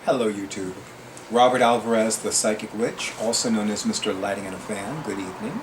Hello YouTube. Robert Alvarez, the Psychic Witch, also known as Mr. Lighting and a Fan. Good evening.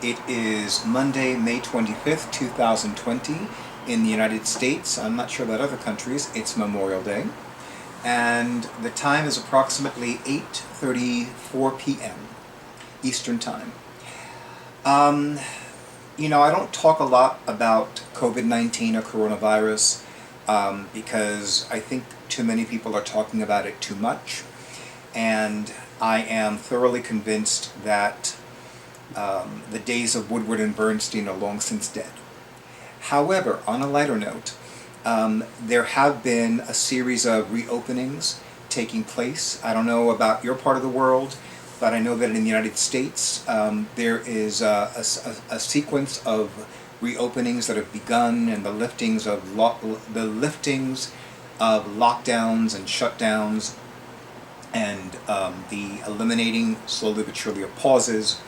It is Monday, May 25th, 2020 in the United States. I'm not sure about other countries. It's Memorial Day. And the time is approximately 8:34 p.m. Eastern Time. I don't talk a lot about COVID-19 or coronavirus because I think too many people are talking about it too much, and I am thoroughly convinced that the days of Woodward and Bernstein are long since dead. However, on a lighter note, there have been a series of reopenings taking place. I don't know about your part of the world, but I know that in the United States there is a sequence of reopenings that have begun, and the liftings of lockdowns and shutdowns, and the eliminating slowly but surely of pauses.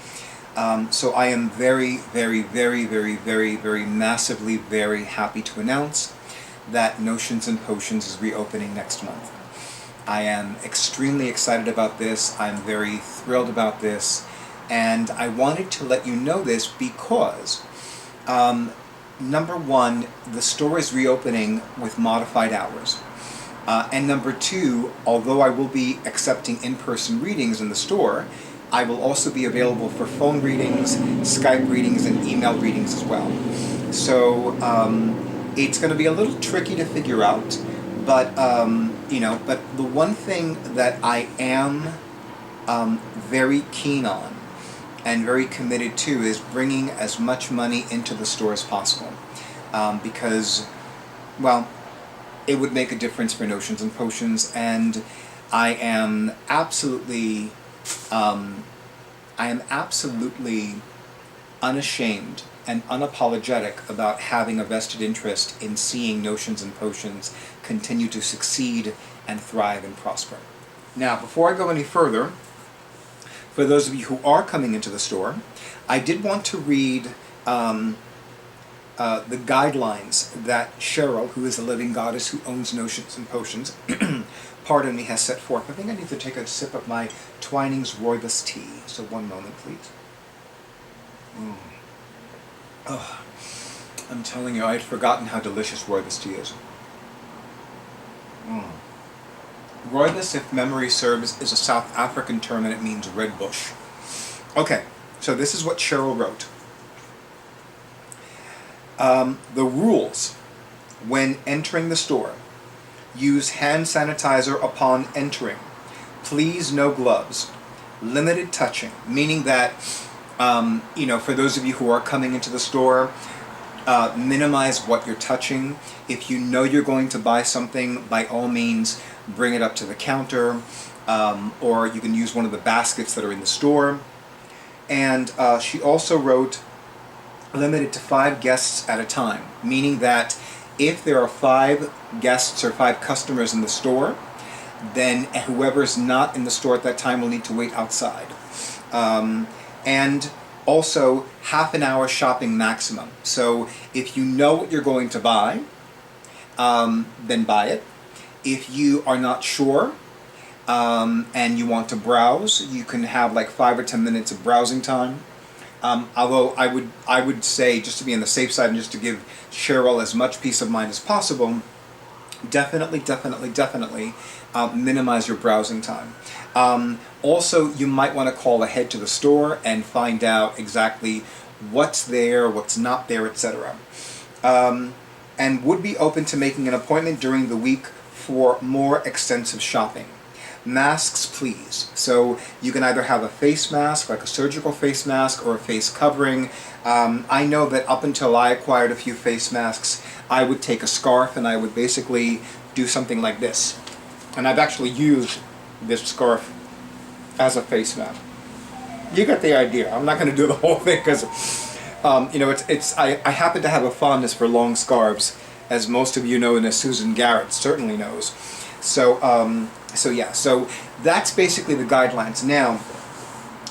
So I am very, very, very, very, very, very massively very happy to announce that Notions and Potions is reopening next month. I am extremely excited about this. I'm very thrilled about this, and I wanted to let you know this because number one, the store is reopening with modified hours. And number two, although I will be accepting in-person readings in the store, I will also be available for phone readings, Skype readings, and email readings as well. So it's going to be a little tricky to figure out, but but the one thing that I am very keen on and very committed to is bringing as much money into the store as possible, because, well, it would make a difference for Notions and Potions, and I am absolutely unashamed and unapologetic about having a vested interest in seeing Notions and Potions continue to succeed and thrive and prosper. Now, before I go any further, for those of you who are coming into the store, I did want to read the guidelines that Cheryl, who is a living goddess who owns Notions and Potions, pardon me, has set forth. I think I need to take a sip of my Twinings Rooibos tea. So one moment, please. Oh, I'm telling you, I had forgotten how delicious Rooibos tea is. Rooibos, if memory serves, is a South African term, and it means red bush. Okay, so this is what Cheryl wrote. The rules when entering the store: use hand sanitizer upon entering. Please, no gloves. Limited touching, meaning that for those of you who are coming into the store, minimize what you're touching. If you know you're going to buy something, by all means, bring it up to the counter, or you can use one of the baskets that are in the store. And she also wrote, limited to 5 guests at a time, meaning that if there are 5 guests or 5 customers in the store, then whoever's not in the store at that time will need to wait outside. And also, half an hour shopping maximum. So if you know what you're going to buy, then buy it. If you are not sure and you want to browse, you can have like 5 or 10 minutes of browsing time. Although I would say, just to be on the safe side and just to give Cheryl as much peace of mind as possible, definitely minimize your browsing time. Also, you might want to call ahead to the store and find out exactly what's there, what's not there, etc. And would be open to making an appointment during the week for more extensive shopping. Masks, please. So you can either have a face mask, like a surgical face mask, or a face covering. I know that up until I acquired a few face masks, I would take a scarf and I would basically do something like this. And I've actually used this scarf as a face mask. You get the idea. I'm not going to do the whole thing because, I happen to have a fondness for long scarves, as most of you know, and as Susan Garrett certainly knows. So that's basically the guidelines. Now,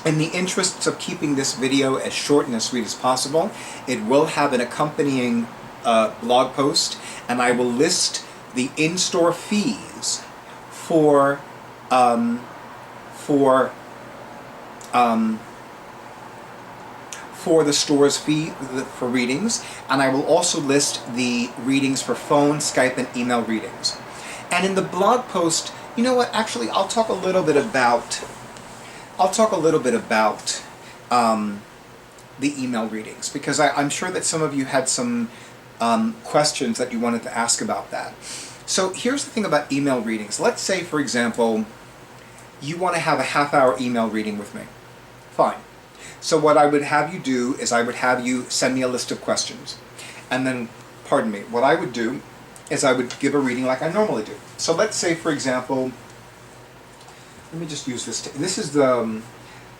in the interests of keeping this video as short and as sweet as possible, it will have an accompanying blog post, and I will list the in-store fees for for the store's fee for readings, and I will also list the readings for phone, Skype, and email readings. And in the blog post, you know what? Actually, I'll talk a little bit about the email readings, because I'm sure that some of you had some questions that you wanted to ask about that. So here's the thing about email readings. Let's say, for example, you want to have a half-hour email reading with me. Fine. So what I would have you do is I would have you send me a list of questions. And then, pardon me, what I would do is I would give a reading like I normally do. So let's say, for example, let me just use this. This is the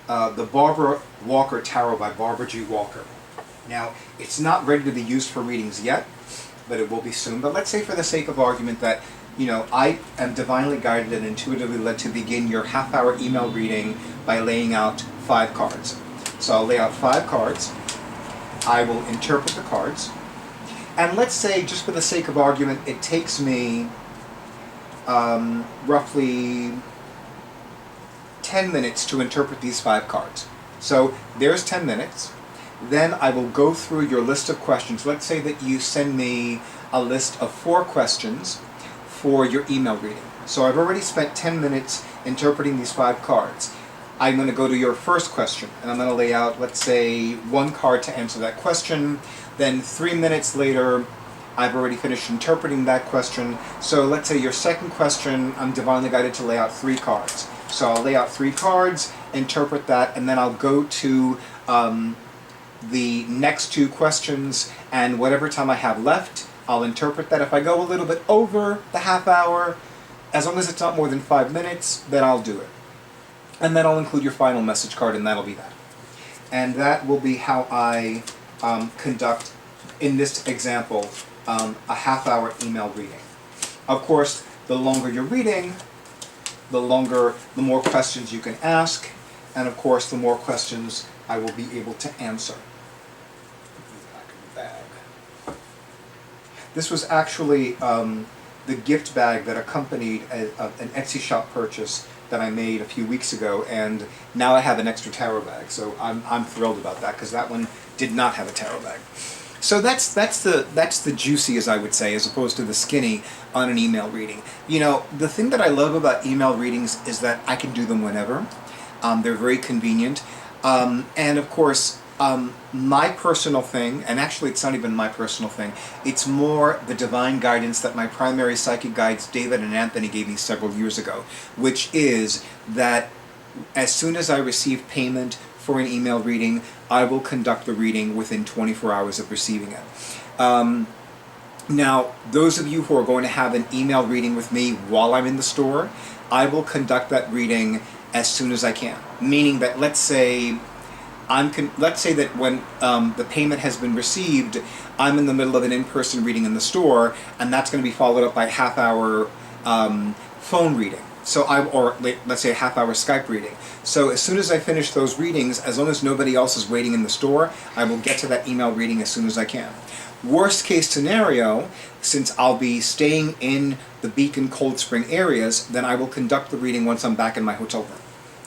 Barbara Walker Tarot by Barbara G. Walker. Now, it's not ready to be used for readings yet, but it will be soon. But let's say, for the sake of argument, that I am divinely guided and intuitively led to begin your half-hour email reading by laying out 5 cards. So I'll lay out 5 cards. I will interpret the cards. And let's say, just for the sake of argument, it takes me roughly 10 minutes to interpret these 5 cards. So there's 10 minutes. Then I will go through your list of questions. Let's say that you send me a list of 4 questions for your email reading. So I've already spent 10 minutes interpreting these 5 cards. I'm going to go to your first question, and I'm going to lay out, let's say, 1 card to answer that question. Then 3 minutes later, I've already finished interpreting that question. So let's say your second question, I'm divinely guided to lay out 3 cards. So I'll lay out 3 cards, interpret that, and then I'll go to the next 2 questions, and whatever time I have left, I'll interpret that. If I go a little bit over the half hour, as long as it's not more than 5 minutes, then I'll do it. And then I'll include your final message card, and that'll be that. And that will be how I conduct, in this example, a half-hour email reading. Of course, the longer you're reading, the more questions you can ask, and of course, the more questions I will be able to answer. This was actually the gift bag that accompanied an Etsy shop purchase that I made a few weeks ago, and now I have an extra tarot bag, so I'm thrilled about that, because that one did not have a tarot bag. So that's the juicy, as I would say, as opposed to the skinny on an email reading. The thing that I love about email readings is that I can do them whenever. They're very convenient, and of course, my personal thing, and actually it's not even my personal thing, it's more the divine guidance that my primary psychic guides David and Anthony gave me several years ago, which is that as soon as I receive payment for an email reading, I will conduct the reading within 24 hours of receiving it. Now, those of you who are going to have an email reading with me while I'm in the store, I will conduct that reading as soon as I can. Meaning that, let's say that when the payment has been received, I'm in the middle of an in-person reading in the store, and that's going to be followed up by a half-hour phone reading. Or let's say a half-hour Skype reading. So as soon as I finish those readings, as long as nobody else is waiting in the store, I will get to that email reading as soon as I can. Worst case scenario, since I'll be staying in the Beacon Cold Spring areas, then I will conduct the reading once I'm back in my hotel room.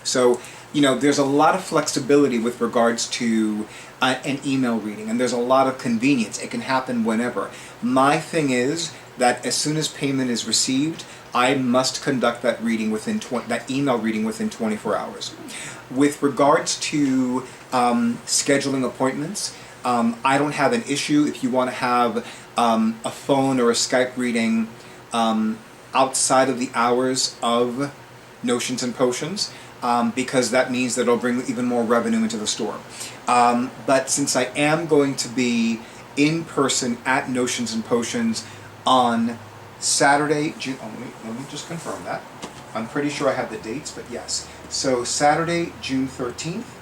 So, there's a lot of flexibility with regards to an email reading, and there's a lot of convenience. It can happen whenever. My thing is that as soon as payment is received, I must conduct that reading that email reading within 24 hours. With regards to scheduling appointments, I don't have an issue if you want to have a phone or a Skype reading outside of the hours of Notions and Potions, because that means that it'll bring even more revenue into the store. But since I am going to be in person at Notions and Potions on Saturday, let me just confirm that. I'm pretty sure I have the dates, but yes. So Saturday, June 13th,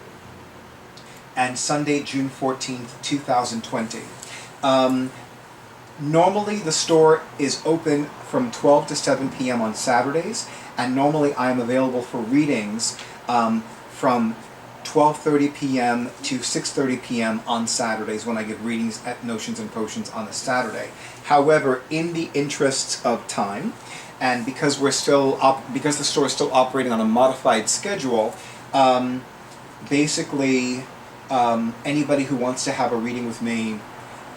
and Sunday, June 14th, 2020. Normally the store is open from 12 to 7 p.m. on Saturdays, and normally I am available for readings from 12:30 p.m. to 6:30 p.m. on Saturdays when I give readings at Notions and Potions on a Saturday. However, in the interests of time, and because because the store is still operating on a modified schedule, basically anybody who wants to have a reading with me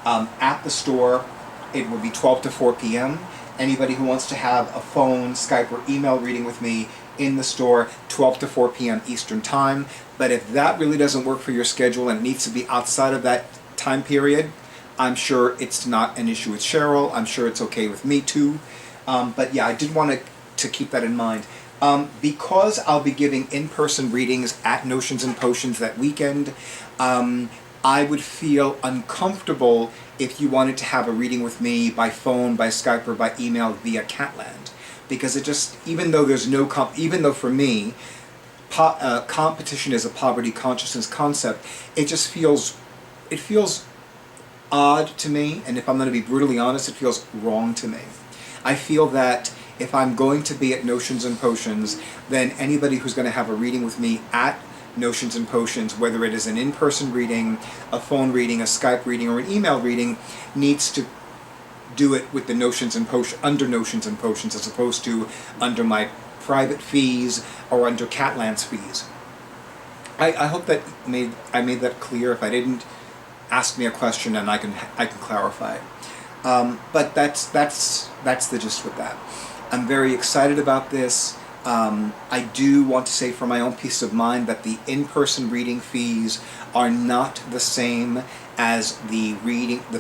at the store, it will be 12 to 4 p.m. Anybody who wants to have a phone, Skype, or email reading with me in the store, 12 to 4 p.m. Eastern Time. But if that really doesn't work for your schedule and it needs to be outside of that time period, I'm sure it's not an issue with Cheryl. I'm sure it's okay with me too. But yeah, I did want to keep that in mind. Because I'll be giving in-person readings at Notions and Potions that weekend, I would feel uncomfortable if you wanted to have a reading with me by phone, by Skype, or by email via Catland. Because it just, even though there's no, even though for me, competition is a poverty consciousness concept, it just feels, it feels odd to me, and if I'm going to be brutally honest, it feels wrong to me. I feel that if I'm going to be at Notions and Potions, then anybody who's going to have a reading with me at Notions and Potions, whether it is an in-person reading, a phone reading, a Skype reading, or an email reading, needs to do it with the Notions and Potions, under Notions and Potions, as opposed to under my private fees or under Catland's fees. I hope that I made that clear. If I didn't, ask me a question and I can clarify it. But that's the gist with that. I'm very excited about this. I do want to say for my own peace of mind that the in-person reading fees are not the same as the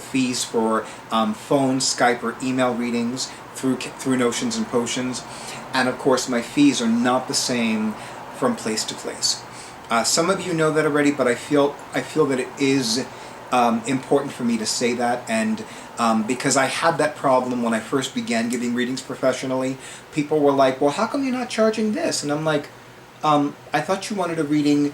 fees for phone, Skype, or email readings through Notions and Potions. And of course, my fees are not the same from place to place. Some of you know that already, but I feel that it is important for me to say that, and because I had that problem when I first began giving readings professionally. People were like, well, how come you're not charging this? And I'm like, I thought you wanted a reading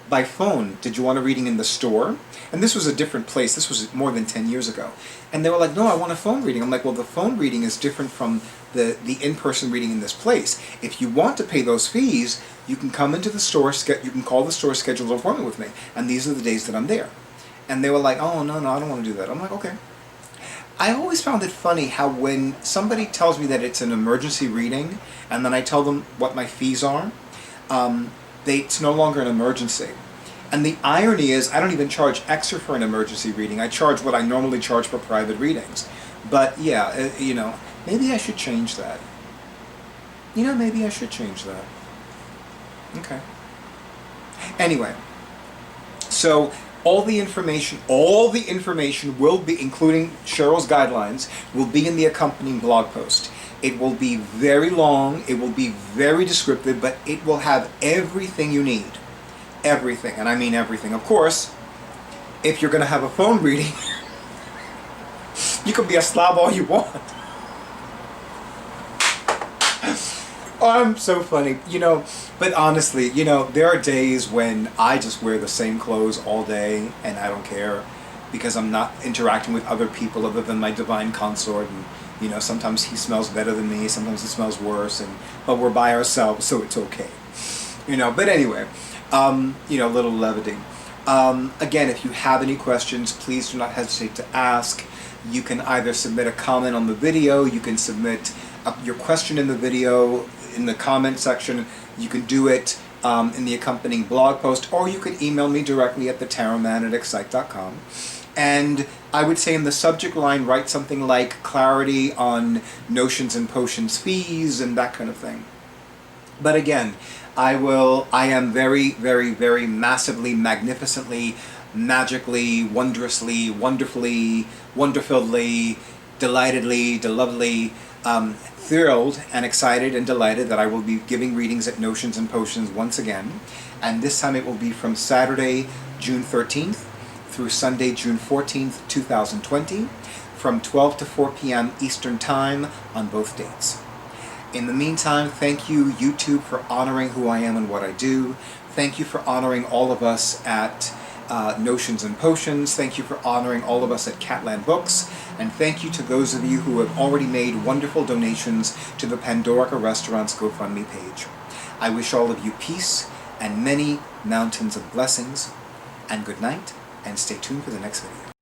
by phone. Did you want a reading in the store? And this was a different place. This was more than 10 years ago. And they were like, no, I want a phone reading. I'm like, well, the phone reading is different from the in-person reading in this place. If you want to pay those fees, you can come into the store, you can call the store, schedule an appointment with me, and these are the days that I'm there. And they were like, oh, no, I don't want to do that. I'm like, okay. I always found it funny how when somebody tells me that it's an emergency reading, and then I tell them what my fees are, it's no longer an emergency. And the irony is, I don't even charge extra for an emergency reading. I charge what I normally charge for private readings. But yeah, maybe I should change that. Maybe I should change that. Okay. Anyway, so all the information will be, including Cheryl's guidelines, will be in the accompanying blog post. It will be very long, it will be very descriptive, but it will have everything you need. Everything, and I mean everything. Of course, if you're going to have a phone reading, you can be a slob all you want. Oh, I'm so funny, but honestly, there are days when I just wear the same clothes all day and I don't care because I'm not interacting with other people other than my divine consort, and sometimes he smells better than me, sometimes he smells worse, but we're by ourselves, so it's okay. But anyway, little levity. Again, if you have any questions, please do not hesitate to ask. You can either submit a comment on the video, you can submit your question in the video, in the comment section, you can do it in the accompanying blog post, or you can email me directly at thetarotman@excite.com. And I would say in the subject line, write something like clarity on Notions and Potions fees and that kind of thing. But again, I am very, very, very massively, magnificently, magically, wondrously, wonderfully, wonderfully, delightedly, delovely, thrilled and excited and delighted that I will be giving readings at Notions and Potions once again. And this time it will be from Saturday, June 13th through Sunday, June 14th, 2020, from 12 to 4 p.m. Eastern Time on both dates. In the meantime, thank you, YouTube, for honoring who I am and what I do. Thank you for honoring all of us at Notions and Potions. Thank you for honoring all of us at Catland Books. And thank you to those of you who have already made wonderful donations to the Pandorica Restaurant's GoFundMe page. I wish all of you peace and many mountains of blessings. And good night, and stay tuned for the next video.